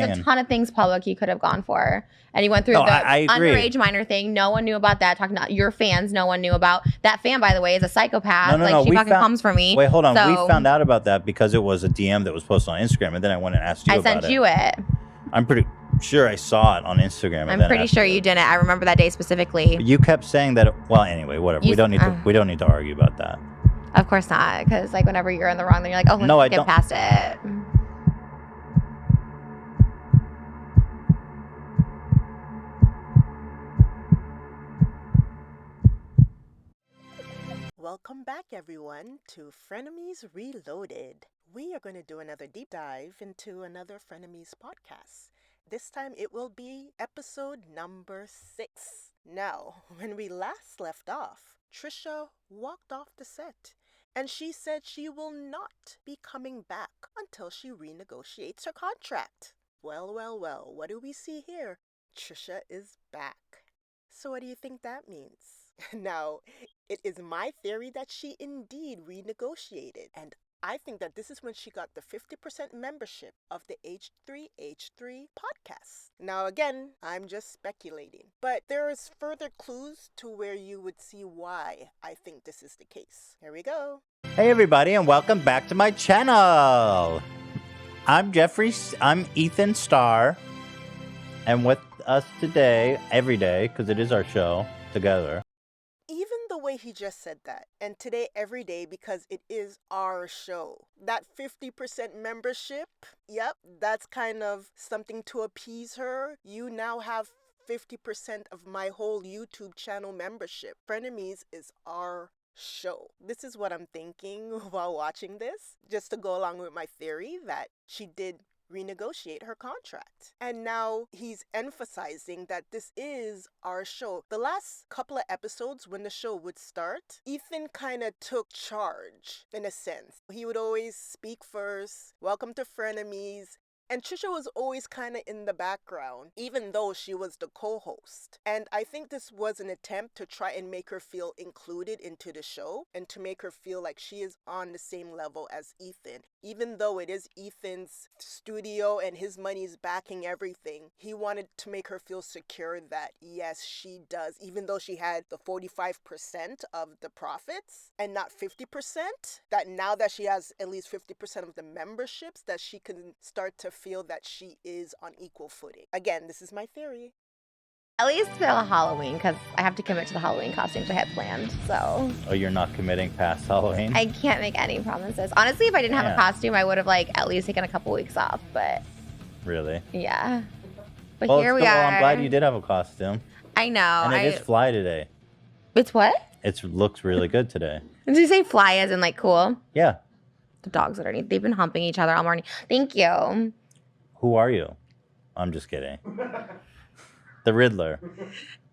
a ton of things public you could have gone for. And you went through I agree. underage minor thing. No one knew about that. Talking to your fans, no one knew about. That fan, by the way, is a psychopath. No, she fucking comes for me. Wait, hold on. We found out about that because it was a DM that was posted on Instagram, and then I went and asked you about it. I sent you it. I'm pretty sure I saw it on Instagram. I'm pretty sure you didn't. I remember that day specifically. But you kept saying that. Well, anyway, whatever. We don't need to argue about that. Of course not, because like whenever you're in the wrong, then you're like, oh, let's get past it. Welcome back, everyone, to Frenemies Reloaded. We are going to do another deep dive into another Frenemies podcast. This time it will be episode number 6. Now, when we last left off, Trisha walked off the set, and she said she will not be coming back until she renegotiates her contract. Well, what do we see here? Trisha is back. So what do you think that means? Now, it is my theory that she indeed renegotiated, and I think that this is when she got the 50% membership of the H3H3 podcast. Now, again, I'm just speculating, but there is further clues to where you would see why I think this is the case. Here we go. Hey, everybody, and welcome back to my channel. I'm Ethan Starr, and with us today, every day, because it is our show together. Even the way he just said that, and today every day because it is our show. That 50% membership, yep, that's kind of something to appease her. You now have 50% of my whole YouTube channel membership. Frenemies is our show. This is what I'm thinking while watching this, just to go along with my theory that she did renegotiate her contract. And now he's emphasizing that this is our show. The last couple of episodes when the show would start, Ethan kind of took charge in a sense. He would always speak first, welcome to Frenemies. And Trisha was always kind of in the background, even though she was the co-host. And I think this was an attempt to try and make her feel included into the show and to make her feel like she is on the same level as Ethan. Even though it is Ethan's studio and his money is backing everything, he wanted to make her feel secure that, yes, she does, even though she had the 45% of the profits and not 50%, that now that she has at least 50% of the memberships, that she can start to feel that she is on equal footing. Again, this is my theory. At least till Halloween, because I have to commit to the Halloween costumes I had planned, so. Oh, you're not committing past Halloween? I can't make any promises. Honestly, if I didn't have a costume, I would have at least taken a couple weeks off, but. Really? Yeah. But well, here we are. Well, I'm glad you did have a costume. I know. And it is fly today. It's what? It looks really good today. Did you say fly as in cool? Yeah. The dogs underneath, they've been humping each other all morning. Thank you. Who are you? I'm just kidding. The Riddler.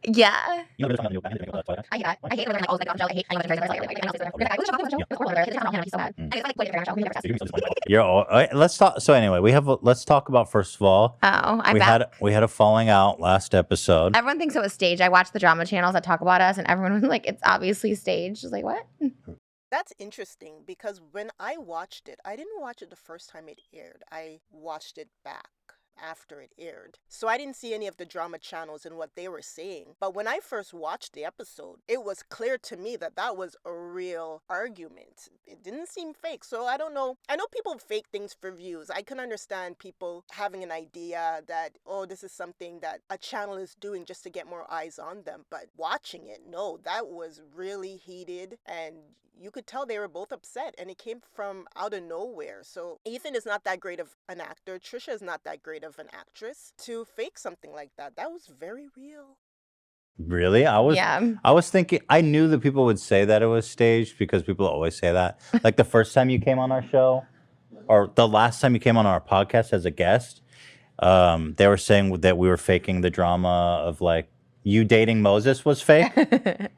Yeah. I hate that. I hate I hate let's talk. So anyway, let's talk about, first of all. We had a falling out last episode. Everyone thinks it was staged. I watch the drama channels that talk about us, and everyone was like, "It's obviously staged." I was like, "What?" That's interesting because when I watched it, I didn't watch it the first time it aired. I watched it back after it aired. So I didn't see any of the drama channels and what they were saying. But when I first watched the episode, it was clear to me that that was a real argument. It didn't seem fake. So I don't know. I know people fake things for views. I can understand people having an idea that, oh, this is something that a channel is doing just to get more eyes on them. But watching it, no, that was really heated, and you could tell they were both upset, and it came from out of nowhere. So Ethan is not that great of an actor. Trisha is not that great of an actress to fake something like that. That was very real. Really? I was thinking, I knew that people would say that it was staged because people always say that. Like the first time you came on our show, or the last time you came on our podcast as a guest, they were saying that we were faking the drama of you dating Moses was fake.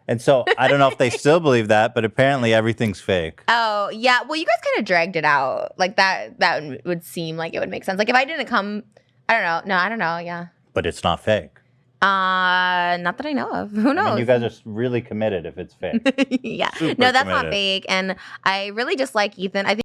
And so I don't know if they still believe that, but apparently everything's fake. Oh, yeah. Well, you guys kind of dragged it out. That would seem like it would make sense. If I didn't come, I don't know. No, I don't know. Yeah. But it's not fake. Not that I know of. Who knows? I mean, you guys are really committed if it's fake. Yeah. Super no, that's committed. Not fake. And I really dislike Ethan. I think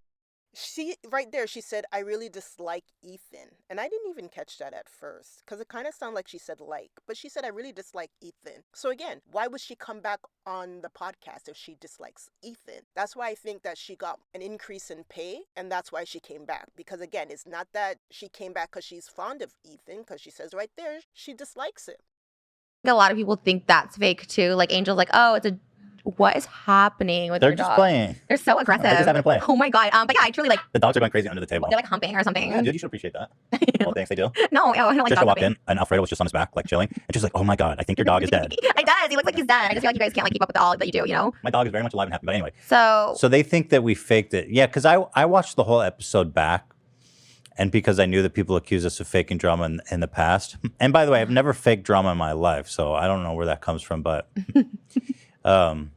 She, right there, she said, I really dislike Ethan. And I didn't even catch that at first because it kind of sounded like she said like, but she said, I really dislike Ethan. So again, why would she come back on the podcast if she dislikes Ethan? That's why I think that she got an increase in pay, and that's why she came back. Because again, it's not that she came back because she's fond of Ethan, because she says right there, she dislikes him. A lot of people think that's fake too. Like Angel's like, oh, what is happening with They're your just dog? playing. They're so aggressive. They're just having a play. Oh my God. But yeah, I truly like. The dogs are going crazy under the table. They're like humping or something. Yeah, dude, you should appreciate that. Well, thanks, they do. No, I don't like Trisha walked in and Alfredo was just on his back, like chilling. And she's like, oh my God, I think your dog is dead. It does. He looks like he's dead. I just feel like you guys can't like keep up with all that you do, you know? My dog is very much alive and happy. But anyway. So they think that we faked it. Yeah, because I watched the whole episode back. And because I knew that people accuse us of faking drama in the past. And by the way, I've never faked drama in my life. So I don't know where that comes from. But I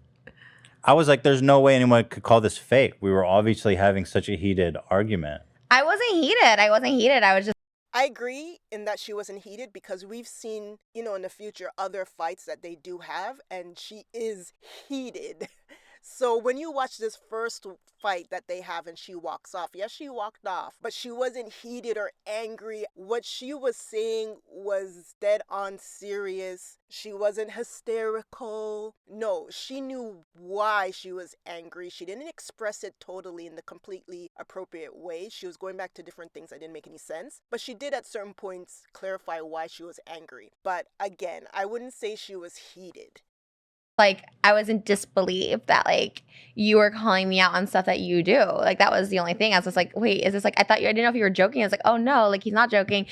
was like, there's no way anyone could call this fake. We were obviously having such a heated argument. I wasn't heated. I was just. I agree in that she wasn't heated because we've seen, in the future, other fights that they do have. And she is heated. So when you watch this first fight that they have and she walks off, yes, she walked off, but she wasn't heated or angry. What she was saying was dead on serious. She wasn't hysterical. No, she knew why she was angry. She didn't express it totally in the completely appropriate way. She was going back to different things that didn't make any sense, but she did at certain points clarify why she was angry. But again, I wouldn't say she was heated. Like, I was in disbelief that, like, you were calling me out on stuff that you do. Like, that was the only thing. I was just like, wait, is this like, I didn't know if you were joking. I was like, oh no, like, he's not joking.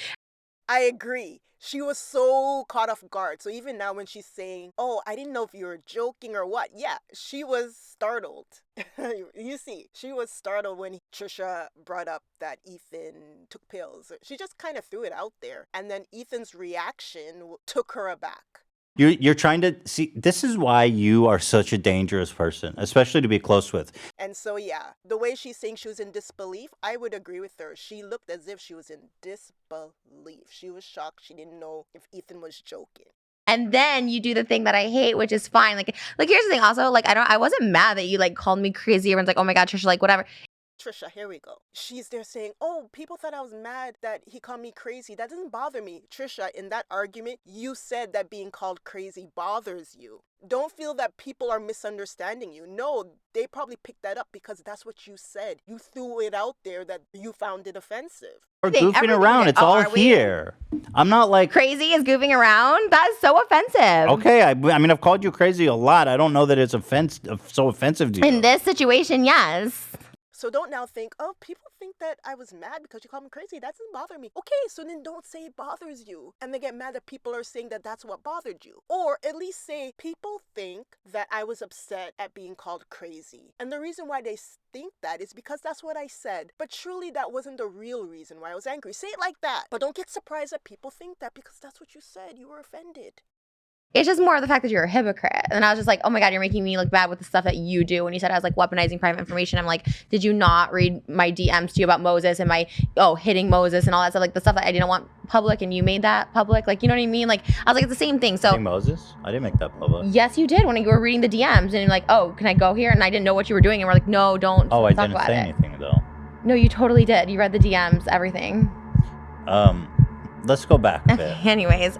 I agree. She was so caught off guard. So even now when she's saying, oh, I didn't know if you were joking or what. Yeah, she was startled. You see, she was startled when Trisha brought up that Ethan took pills. She just kind of threw it out there. And then Ethan's reaction took her aback. You're trying to see, this is why you are such a dangerous person, especially to be close with. And so, yeah, the way she's saying she was in disbelief, I would agree with her. She looked as if she was in disbelief. She was shocked. She didn't know if Ethan was joking. And then you do the thing that I hate, which is fine. Like here's the thing also, like, I wasn't mad that you like called me crazy. Everyone's like, oh my God, Trisha, like whatever. Trisha, here we go. She's there saying, oh, people thought I was mad that he called me crazy. That doesn't bother me. Trisha, in that argument, you said that being called crazy bothers you. Don't feel that people are misunderstanding you. No, they probably picked that up because that's what you said. You threw it out there that you found it offensive. We're goofing around. It's all here. I'm not like... Crazy is goofing around? That's so offensive. Okay, I mean, I've called you crazy a lot. I don't know that it's so offensive to you. In this situation, yes. So don't now think, oh, people think that I was mad because you called me crazy. That doesn't bother me. Okay, so then don't say it bothers you. And they get mad that people are saying that that's what bothered you. Or at least say, people think that I was upset at being called crazy. And the reason why they think that is because that's what I said. But truly, that wasn't the real reason why I was angry. Say it like that. But don't get surprised that people think that because that's what you said. You were offended. It's just more of the fact that you're a hypocrite. And I was just like, oh my God, you're making me look bad with the stuff that you do. When you said I was like weaponizing private information, I'm like, did you not read my DMs to you about Moses and my, hitting Moses and all that stuff? Like the stuff that I didn't want public and you made that public. Like, you know what I mean? Like, I was like, it's the same thing. So hitting Moses? I didn't make that public. Yes, you did when you were reading the DMs and you're like, oh, can I go here? And I didn't know what you were doing. And we're like, no, don't talk about it. Oh, I didn't say anything though. No, you totally did. You read the DMs, everything. Let's go back a bit. Anyways,